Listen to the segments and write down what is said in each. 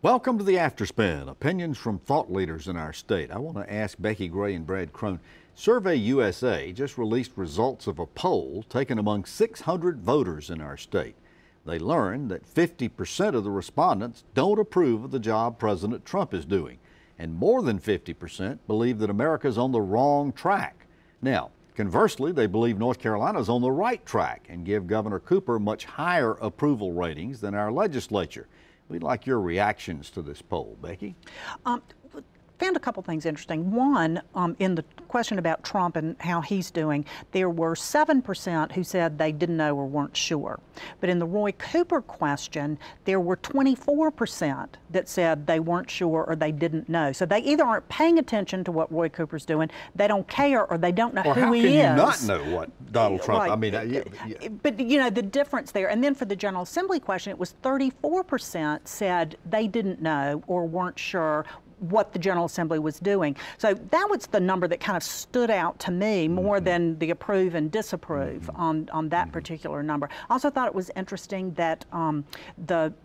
Welcome to the Afterspin, opinions from thought leaders in our state. I want to ask Becki Gray and Brad Crone. Survey USA just released results of a poll taken among 600 voters in our state. They learned that 50% of the respondents don't approve of the job President Trump is doing, and more than 50% believe that America is on the wrong track. Now, conversely, they believe North Carolina is on the right track and give Governor Cooper much higher approval ratings than our legislature. We'd like your reactions to this poll, Becki. Found a couple things interesting. One, in the question about Trump and how he's doing, there were 7% who said they didn't know or weren't sure. But in the Roy Cooper question, there were 24% that said they weren't sure or they didn't know. So they either aren't paying attention to what Roy Cooper's doing, they don't care, or they don't know who he is. How can you not know what Donald Trump, right. I mean, But you know, the difference there. And then for the General Assembly question, it was 34% said they didn't know or weren't sure what the General Assembly was doing. So that was the number that kind of stood out to me more than the approve and disapprove on that particular number. I also thought it was interesting that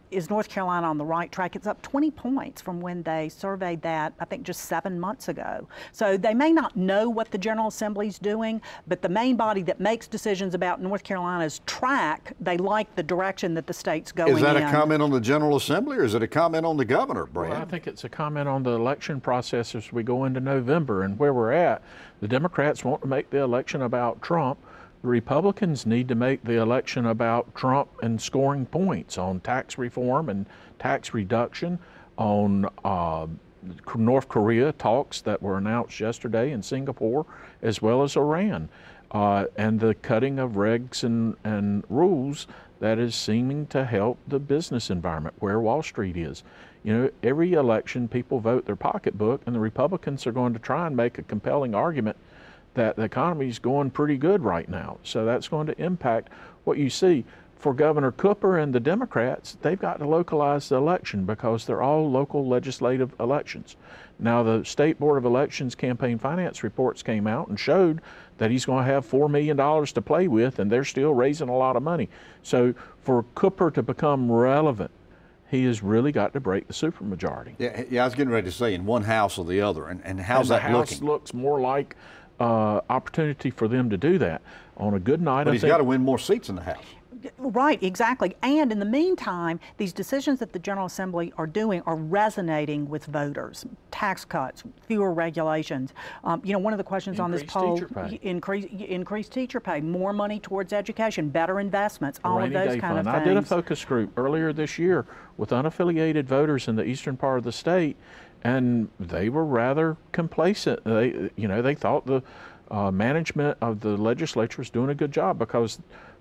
is North Carolina on the right track? It's up 20 points from when they surveyed that, I think, just 7 months ago. So they may not know what the General Assembly's doing, but the main body that makes decisions about North Carolina's track, they like the direction that the state's going in. Is that a comment on the General Assembly, or is it a comment on the governor, Brad? Well, I think it's a comment on the election process as we go into November and where we're at. The Democrats want to make the election about Trump. The Republicans need to make the election about Trump and scoring points on tax reform and tax reduction, on North Korea talks that were announced yesterday in Singapore, as well as Iran, and the cutting of regs and rules that is seeming to help the business environment where Wall Street is. You know, every election people vote their pocketbook, and the Republicans are going to try and make a compelling argument that the economy is going pretty good right now. So that's going to impact what you see. For Governor Cooper and the Democrats, they've got to localize the election because they're all local legislative elections. Now, the State Board of Elections campaign finance reports came out and showed that he's going to have $4 million to play with, and they're still raising a lot of money. So for Cooper to become relevant, he has really got to break the supermajority. Yeah, I was getting ready to say in one house or the other, and how's that looking? The House looks more like opportunity for them to do that. On a good night, but he's got to win more seats in the House. Right, exactly. And in the meantime, these decisions that the General Assembly are doing are resonating with voters. Tax cuts, fewer regulations. You know, one of the questions on this poll, increased teacher pay, more money towards education, better investments, all of those kind of things. I did a focus group earlier this year with unaffiliated voters in the eastern part of the state, and they were rather complacent. They thought the management of the legislature was doing a good job because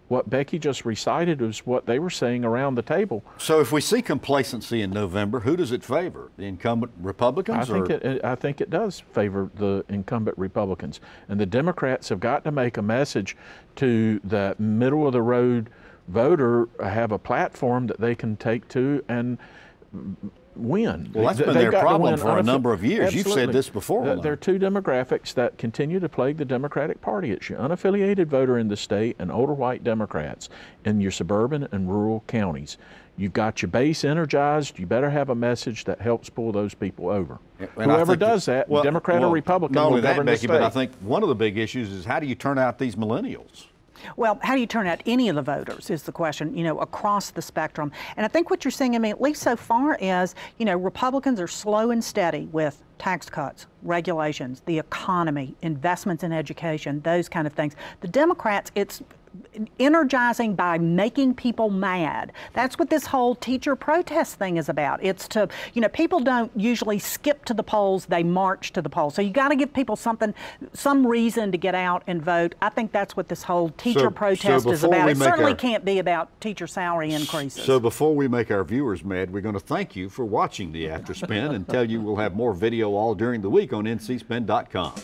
what Becki just recited was what they were saying around the table. So if we see complacency in November, who does it favor? The incumbent Republicans? I think it does favor the incumbent Republicans. And the Democrats have got to make a message to the middle of the road voter, have a platform that they can take to and win. Well, that's been their problem for a number of years. Absolutely. You've said this before. There are two demographics that continue to plague the Democratic Party. It's your unaffiliated voter in the state and older white Democrats in your suburban and rural counties. You've got your base energized. You better have a message that helps pull those people over. And whoever does that, Democrat or Republican, will govern the state. But I think one of the big issues is how do you turn out these millennials? Well, how do you turn out any of the voters is the question, you know, across the spectrum. And I think what you're seeing, I mean, at least so far is, you know, Republicans are slow and steady with tax cuts, regulations, the economy, investments in education, those kind of things. The Democrats, it's energizing by making people mad. That's what this whole teacher protest thing is about. It's to, you know, people don't usually skip to the polls, they march to the polls. So you got to give people some reason to get out and vote. I think that's what this whole teacher protest is about. It certainly can't be about teacher salary increases. So before we make our viewers mad, we're going to thank you for watching the Afterspin and tell you we'll have more video all during the week on ncspin.com.